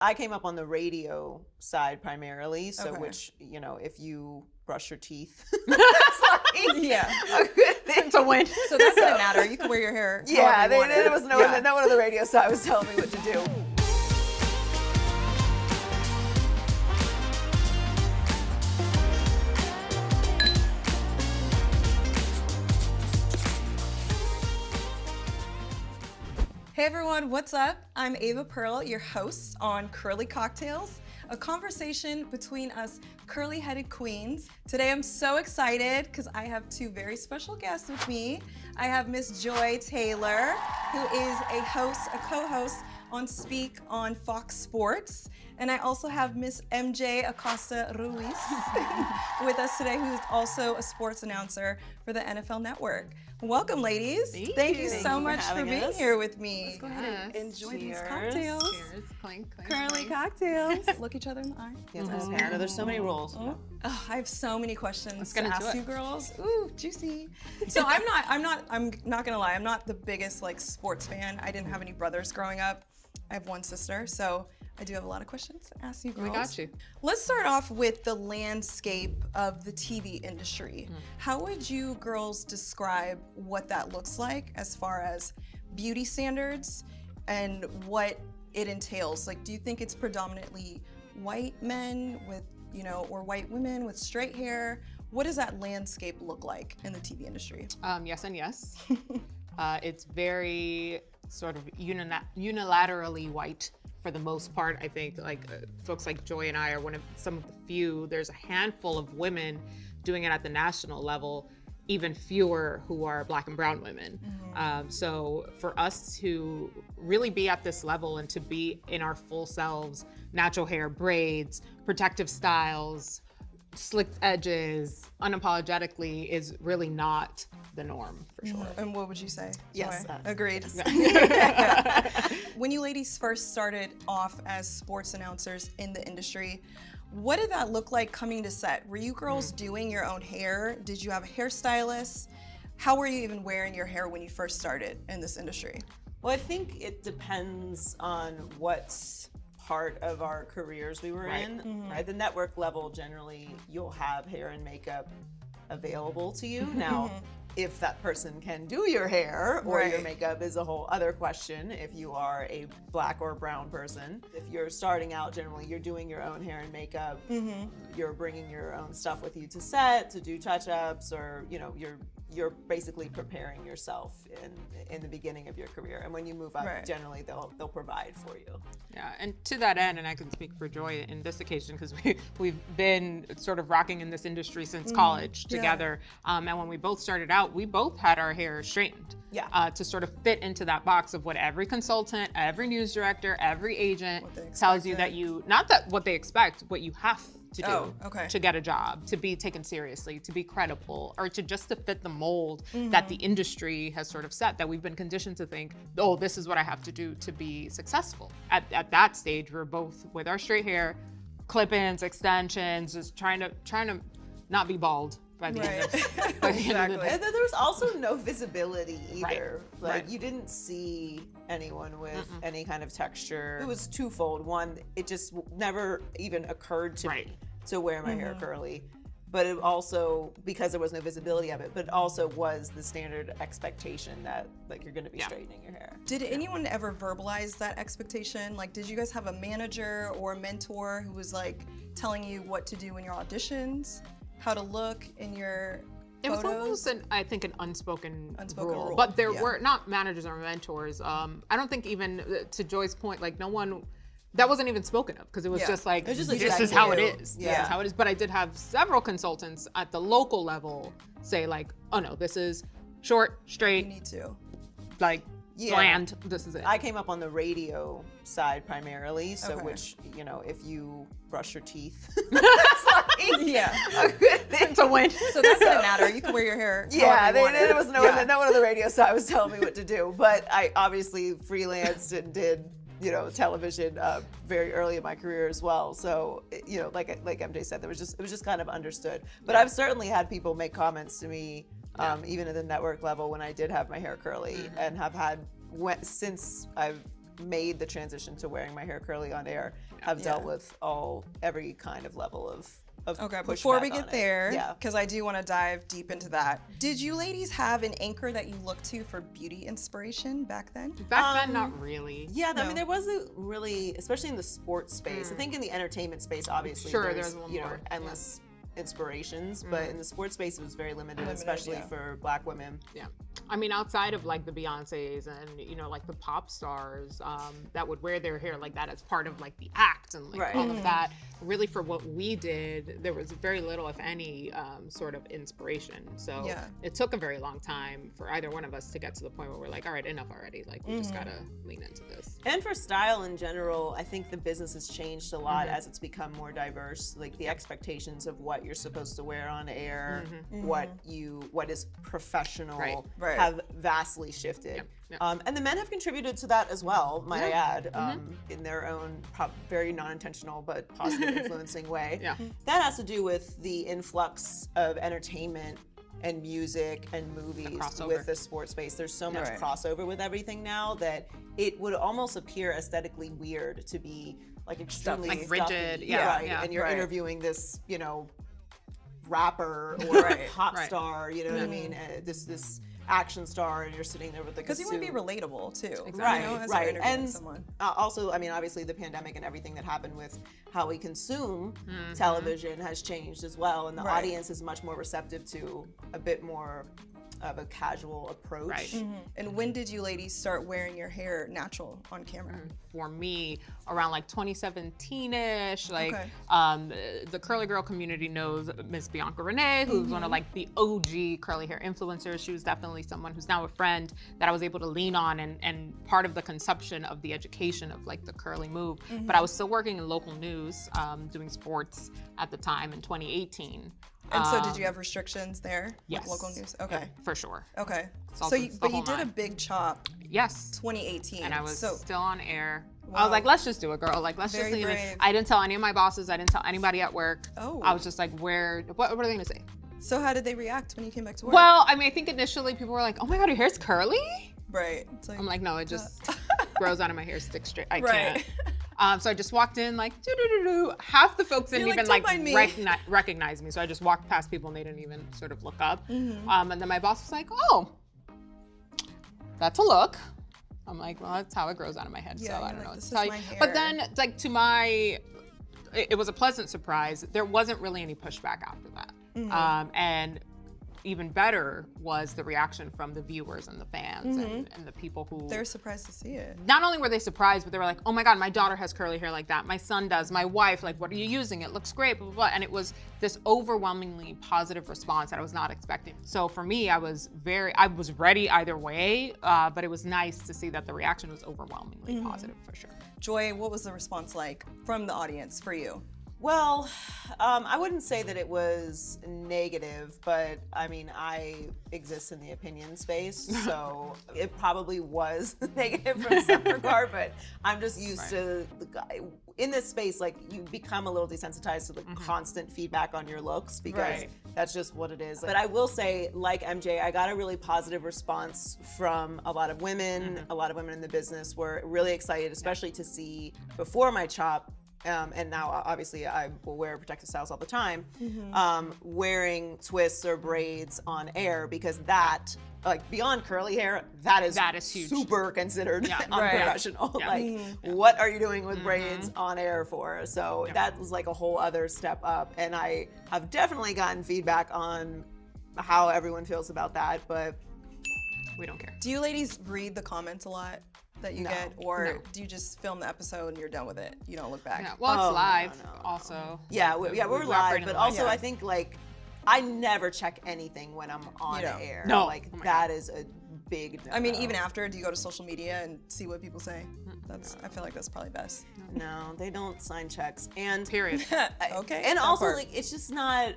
I came up on the radio side primarily, so which, if you brush your teeth, it's like a good thing. It's a win. So that doesn't matter. You can wear your hair. Yeah, there was no one on the radio side was telling me what to do. Hey everyone, what's up? I'm Ava Pearl, your host on Curly Cocktailz, a conversation between us curly-headed queens. Today I'm so excited because I have two very special guests with me. I have Miss Joy Taylor, who is a co-host on Speak on Fox Sports. And I also have Miss MJ Acosta Ruiz with us today, who's also a sports announcer for the NFL Network. Welcome, ladies. Thank you so much for being here with me. Let's go ahead and enjoy these cocktails. Cheers. Clink, clink, Curly clink. Cocktails. Look each other in the eye. Yes, I know there's so many rules. Oh, I have so many questions to get into ask it. you girls. Ooh, juicy. So I'm not gonna lie, I'm not the biggest sports fan. I didn't have any brothers growing up. I have one sister, so I do have a lot of questions to ask you girls. We got you. Let's start off with the landscape of the TV industry. How would you girls describe what that looks like as far as beauty standards and what it entails? Like, do you think it's predominantly white men with, or white women with straight hair? What does that landscape look like in the TV industry? Yes and yes. It's very sort of unilaterally white for the most part. I think folks like Joy and I are some of the few. There's a handful of women doing it at the national level, even fewer who are Black and brown women. So for us to really be at this level and to be in our full selves, natural hair, braids, protective styles, slicked edges, unapologetically is really not the norm for sure. And what would you say? Yes. Joy? Agreed. When you ladies first started off as sports announcers in the industry, what did that look like coming to set? Were you girls doing your own hair? Did you have a hairstylist? How were you even wearing your hair when you first started in this industry? Well, I think it depends on what part of our careers we were in. Right? The network level, generally, you'll have hair and makeup available to you. Now, if that person can do your hair or your makeup is a whole other question if you are a Black or brown person. If you're starting out, generally you're doing your own hair and makeup. You're bringing your own stuff with you to set, to do touch-ups, or you're basically preparing yourself in the beginning of your career. And when you move up, generally they'll provide for you. Yeah, and to that end, and I can speak for Joy in this occasion because we've been sort of rocking in this industry since college together. And when we both started out, we both had our hair straightened to sort of fit into that box of what every consultant, every news director, every agent tells you that not that what they expect, what you have to do to get a job, to be taken seriously, to be credible, or to fit the mold that the industry has sort of set, that we've been conditioned to think, oh, this is what I have to do to be successful. At that stage, we're both with our straight hair, clip-ins, extensions, just trying to not be bald by the end of Exactly. And then there was also no visibility either. You didn't see anyone with any kind of texture. It was twofold. One, it just never even occurred to me to wear my hair curly. But it also, because there was no visibility of it, but also was the standard expectation that you're gonna be straightening your hair. Did anyone ever verbalize that expectation? Did you guys have a manager or a mentor who was telling you what to do in your auditions? How to look in your It was photos? almost an unspoken rule. But there were not managers or mentors. I don't think even to Joy's point, no one, that wasn't even spoken of because it was just this is how it is. This is how it is. But I did have several consultants at the local level say oh no, this is short, straight. You need to. Bland, this is it. I came up on the radio side primarily, so which, if you brush your teeth, it's a good thing. It's a win. So that doesn't matter. You can wear your hair. There was no one on the radio side was telling me what to do, but I obviously freelanced and did television very early in my career as well. So like MJ said, it was just kind of understood. But I've certainly had people make comments to me. Even at the network level when I did have my hair curly and have had, since I've made the transition to wearing my hair curly on air have dealt with every kind of level of okay, pushback before we on get it. there, because I do want to dive deep into that, did you ladies have an anchor that you looked to for beauty inspiration back then? Back then, not really. Yeah, I mean, there wasn't really, especially in the sports space. I think in the entertainment space, obviously, there's a little you know, more. endless inspirations, but in the sports space, it was very limited, especially for Black women. Yeah. I mean, outside of like the Beyoncés and, you know, like the pop stars that would wear their hair like that as part of like the act and like all of that, really for what we did, there was very little, if any, sort of inspiration. So it took a very long time for either one of us to get to the point where we're like, all right, enough already. Like, we just gotta lean into this. And for style in general, I think the business has changed a lot as it's become more diverse. Like the expectations of what you're supposed to wear on air, what is professional, have vastly shifted. And the men have contributed to that as well, might I add, in their own very non-intentional but positive influencing way. That has to do with the influx of entertainment and music and movies with the sports space. There's so much crossover with everything now that it would almost appear aesthetically weird to be like extremely like rigid, and you're interviewing this, you know, rapper or pop star, you know what I mean? This action star, and you're sitting there with like, because you want to be relatable too, right? You know, as right. And someone. Also, I mean, obviously, the pandemic and everything that happened with how we consume television has changed as well, and the audience is much more receptive to a bit more of a casual approach. And when did you ladies start wearing your hair natural on camera? For me, around like 2017-ish, like the curly girl community knows Miss Bianca Renee, who's one of like the OG curly hair influencers. She was definitely someone who's now a friend that I was able to lean on and part of the conception of the education of like the curly move. But I was still working in local news, doing sports at the time in 2018. And so did you have restrictions there? Yes. With local news? Okay. Yeah, for sure. Okay. So you did a big chop. Yes. 2018. And I was still on air. Wow. I was like, let's just do it, girl. Like, let's just leave it. I didn't tell any of my bosses. I didn't tell anybody at work. Oh. I was just like, what are they going to say? So how did they react when you came back to work? Well, I mean, I think initially people were like, oh my God, your hair's curly? Right. I'm like, no, it just grows out of my hair, sticks straight. I can't. So I just walked in like, doo-doo-doo-doo. Half the folks didn't even like recognize me. So I just walked past people and they didn't even sort of look up. And then my boss was like, oh, that's a look. I'm like, well, that's how it grows out of my head. So I don't know what to tell you. But then like it was a pleasant surprise. There wasn't really any pushback after that. And even better was the reaction from the viewers and the fans and the people who... They're surprised to see it. Not only were they surprised, but they were like, oh my God, my daughter has curly hair like that. My son does. My wife, like, what are you using? It looks great, blah, blah, blah. And it was this overwhelmingly positive response that I was not expecting. So for me, I was ready either way, but it was nice to see that the reaction was overwhelmingly positive for sure. Joy, what was the response like from the audience for you? Well, I wouldn't say that it was negative, but I mean, I exist in the opinion space, so it probably was negative from some regard, but I'm just used to in this space, like you become a little desensitized to the constant feedback on your looks because that's just what it is. But I will say, like MJ, I got a really positive response from a lot of women. A lot of women in the business were really excited, especially to see before my chop. And now, obviously, I will wear protective styles all the time, wearing twists or braids on air because that, like beyond curly hair, that is huge. Super considered unprofessional. Like, what are you doing with braids on air for? So that was like a whole other step up. And I have definitely gotten feedback on how everyone feels about that, but we don't care. Do you ladies read the comments a lot that you get, or do you just film the episode and you're done with it? You don't look back? Yeah. Well, it's live also. Yeah, we're live, but also I think like I never check anything when I'm on air. No. Like that is a big no. I mean, even after, do you go to social media and see what people say? I feel like that's probably best. No, they don't sign checks. And period. Okay. And also, like, it's just not.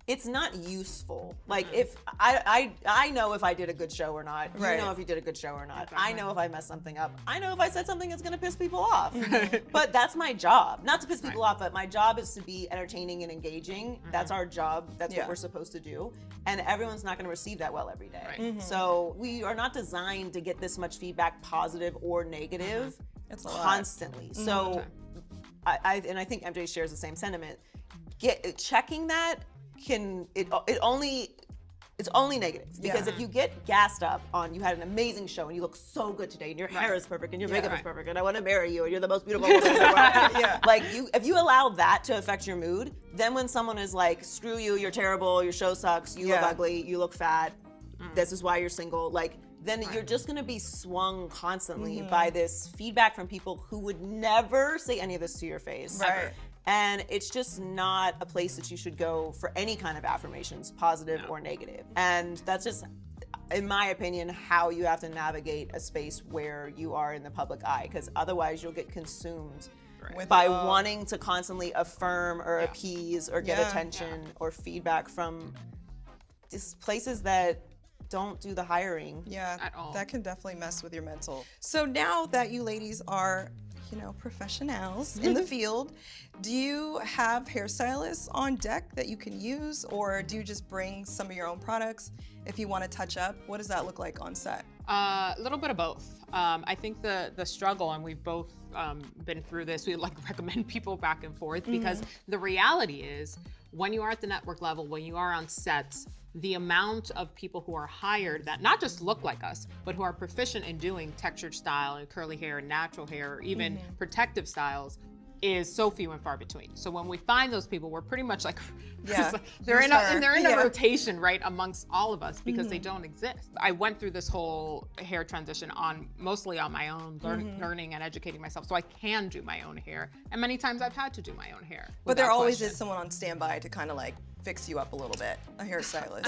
it's not useful. Like if I know if I did a good show or not. You know if you did a good show or not. Exactly. I know if I messed something up. I know if I said something that's gonna piss people off. But that's my job. Not to piss people off, but my job is to be entertaining and engaging. That's our job. That's what we're supposed to do. And everyone's not gonna receive that well every day. So we are not designed to get this much feedback, positive or negative, constantly. So I think MJ shares the same sentiment. Checking that it's only negative, because if you get gassed up on you had an amazing show and you look so good today and your hair is perfect and your makeup is perfect and I want to marry you and you're the most beautiful woman in the world. Like if you allow that to affect your mood, then when someone is like, screw you, you're terrible, your show sucks, you look ugly, you look fat, this is why you're single, like then you're just gonna be swung constantly by this feedback from people who would never say any of this to your face. And it's just not a place that you should go for any kind of affirmations, positive or negative. And that's just, in my opinion, how you have to navigate a space where you are in the public eye, because otherwise you'll get consumed by wanting to constantly affirm or appease or get attention or feedback from just places that don't do the hiring at all. That can definitely mess with your mental. So now that you ladies are professionals in the field, do you have hairstylists on deck that you can use, or do you just bring some of your own products if you want to touch up? What does that look like on set? A little bit of both. I think the struggle, and we've both been through this, we like recommend people back and forth, because the reality is when you are at the network level, when you are on sets, the amount of people who are hired that not just look like us, but who are proficient in doing textured style and curly hair and natural hair, or even protective styles, is so few and far between. So when we find those people, we're pretty much like, they're in a rotation, right, amongst all of us, because they don't exist. I went through this whole hair transition mostly on my own, learning and educating myself, so I can do my own hair. And many times I've had to do my own hair. But there always is someone on standby to kind of like fix you up a little bit, a hairstylist.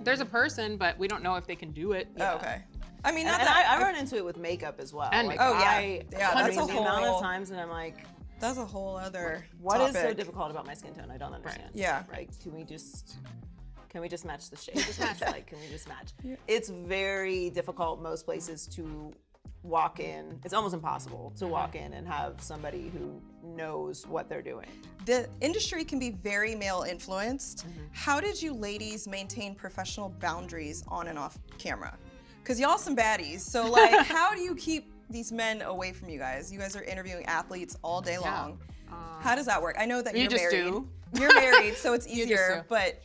There's a person, but we don't know if they can do it. Oh, okay. I mean, I run into it with makeup as well. And like, that's the amount of times that I'm like, that's a whole other What topic. is so difficult about my skin tone? I don't understand. Yeah. Like, can we just match the shade? Like, can we just match? It's very difficult most places to walk in. It's almost impossible to walk in and have somebody who knows what they're doing. The industry can be very male influenced. How did you ladies maintain professional boundaries on and off camera? Because y'all some baddies. So like, how do you keep these men away from you guys? You guys are interviewing athletes all day long. How does that work? I know that you're married. You're married, so it's easier, but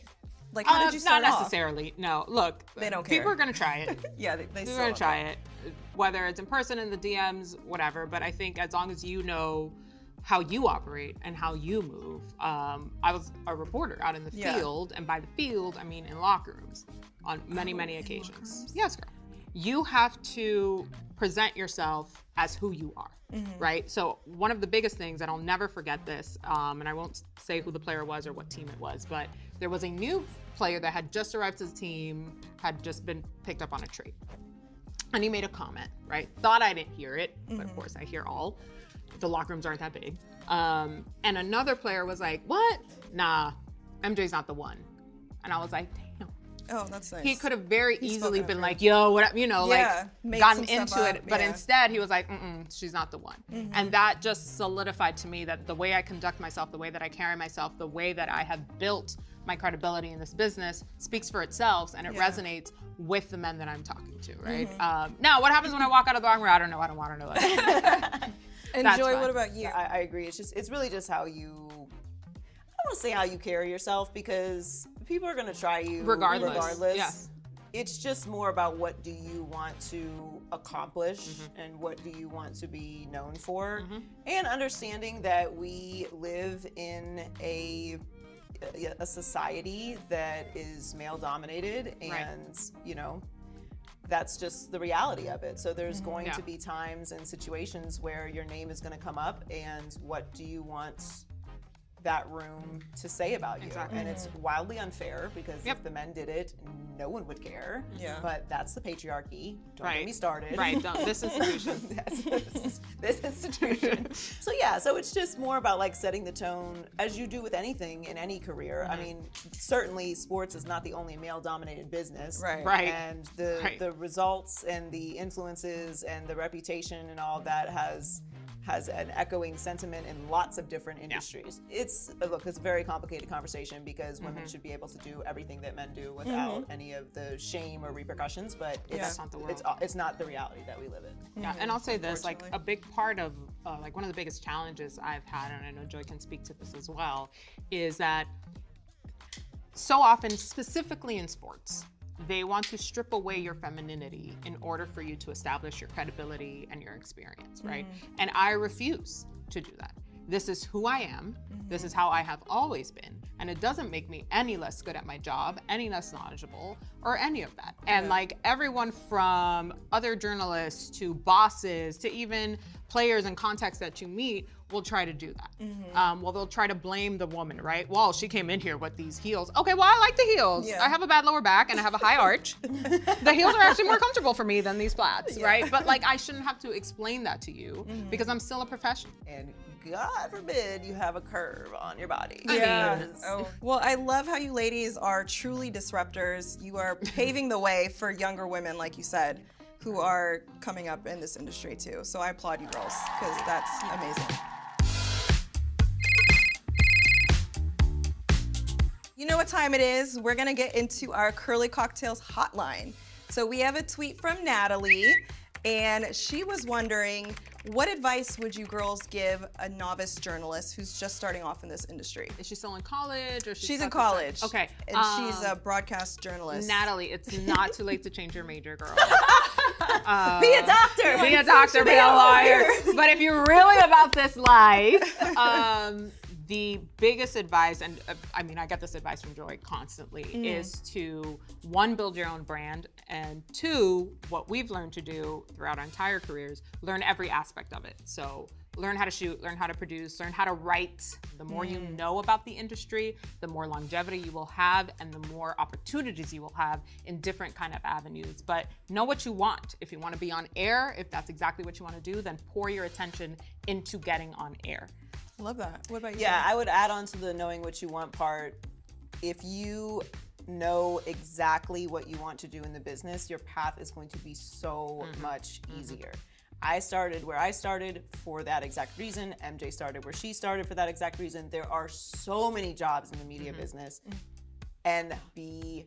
like, how did you start off? Not necessarily, no. Look, they don't care. People are gonna try it. They're gonna try it. Whether it's in person, in the DMs, whatever, but I think as long as you know how you operate and how you move. I was a reporter out in the field, and by the field, I mean in locker rooms on many occasions. Yes, girl. You have to present yourself as who you are, right? So one of the biggest things, and I'll never forget this, and I won't say who the player was or what team it was, but there was a new player that had just arrived to the team, had just been picked up on a trade. And he made a comment, right? Thought I didn't hear it, but of course I hear all. The locker rooms aren't that big. And another player was like, what? Nah, MJ's not the one. And I was like, damn. Oh, that's nice. He could have very easily been like, yo, what, like gotten into it. But instead he was like, she's not the one. And that just solidified to me that the way I conduct myself, the way that I carry myself, the way that I have built my credibility in this business speaks for itself, and it resonates with the men that I'm talking to, right? Now, what happens when I walk out of the locker room? I don't know. I don't want to know that. And Joy, what about you? I agree. It's really just how you, I don't want to say how you carry yourself, because people are going to try you regardless. Yes. It's just more about what do you want to accomplish and what do you want to be known for, and understanding that we live in a society that is male dominated, and that's just the reality of it. So there's going to be times and situations where your name is going to come up, and what do you want that room to say about you. Exactly. And it's wildly unfair because if the men did it, no one would care. Yeah. But that's the patriarchy. Don't get me started. Right. This institution. this institution. So yeah, so it's just more about like setting the tone as you do with anything in any career. I mean, certainly sports is not the only male-dominated business. Right. And the results and the influences and the reputation and all of that has an echoing sentiment in lots of different industries. It's a very complicated conversation because women should be able to do everything that men do without any of the shame or repercussions, but it's not the world. It's not the reality that we live in. Yeah, and I'll say this, like a big part of, like one of the biggest challenges I've had, and I know Joy can speak to this as well, is that so often, specifically in sports, they want to strip away your femininity in order for you to establish your credibility and your experience, right? And I refuse to do that. This is who I am. This is how I have always been. And it doesn't make me any less good at my job, any less knowledgeable, or any of that. And like everyone from other journalists to bosses to even players and contacts that you meet will try to do that. Well, they'll try to blame the woman, right? Well, she came in here with these heels. Okay, well, I like the heels. I have a bad lower back and I have a high arch. The heels are actually more comfortable for me than these flats, right? But like, I shouldn't have to explain that to you because I'm still a professional. And God forbid you have a curve on your body. Well, I love how you ladies are truly disruptors. You are paving the way for younger women, like you said, who are coming up in this industry too. So I applaud you girls, because that's amazing. You know what time it is? We're gonna get into our Curly Cocktailz hotline. So we have a tweet from Natalie, and she was wondering, what advice would you girls give a novice journalist who's just starting off in this industry? Is she still in college? Or She's in college. Okay. And she's a broadcast journalist. Natalie, it's not too late to change your major, girl. Be a doctor. Be a doctor, be a lawyer. But if you're really about this life, the biggest advice, and I mean, I get this advice from Joy constantly, is to, one, build your own brand, and two, what we've learned to do throughout our entire careers, learn every aspect of it. So learn how to shoot, learn how to produce, learn how to write. The more you know about the industry, the more longevity you will have and the more opportunities you will have in different kind of avenues. But know what you want. If you want to be on air, if that's exactly what you want to do, then pour your attention into getting on air. I love that. What about you? Yeah, I would add on to the knowing what you want part. If you know exactly what you want to do in the business, your path is going to be so much easier. I started where I started for that exact reason. MJ started where she started for that exact reason. There are so many jobs in the media business. And be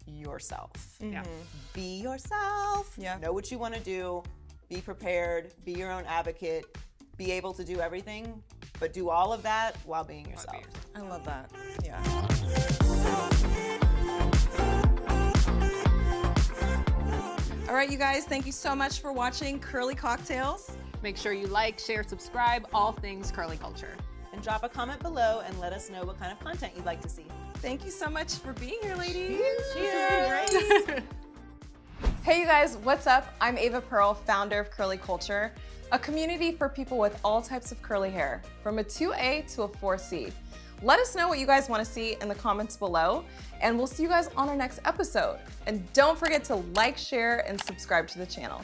yourself. Be yourself. Know what you want to do. Be prepared. Be your own advocate. Be able to do everything, but do all of that while being yourself. I love that. Yeah. All right, you guys, thank you so much for watching Curly Cocktailz. Make sure you like, share, subscribe, all things curly culture. And drop a comment below and let us know what kind of content you'd like to see. Thank you so much for being here, ladies. Cheers. This has been great. Hey, you guys, what's up? I'm Ava Pearl, founder of Curly Culture, a community for people with all types of curly hair, from a 2A to a 4C. Let us know what you guys want to see in the comments below, and we'll see you guys on our next episode. And don't forget to like, share, and subscribe to the channel.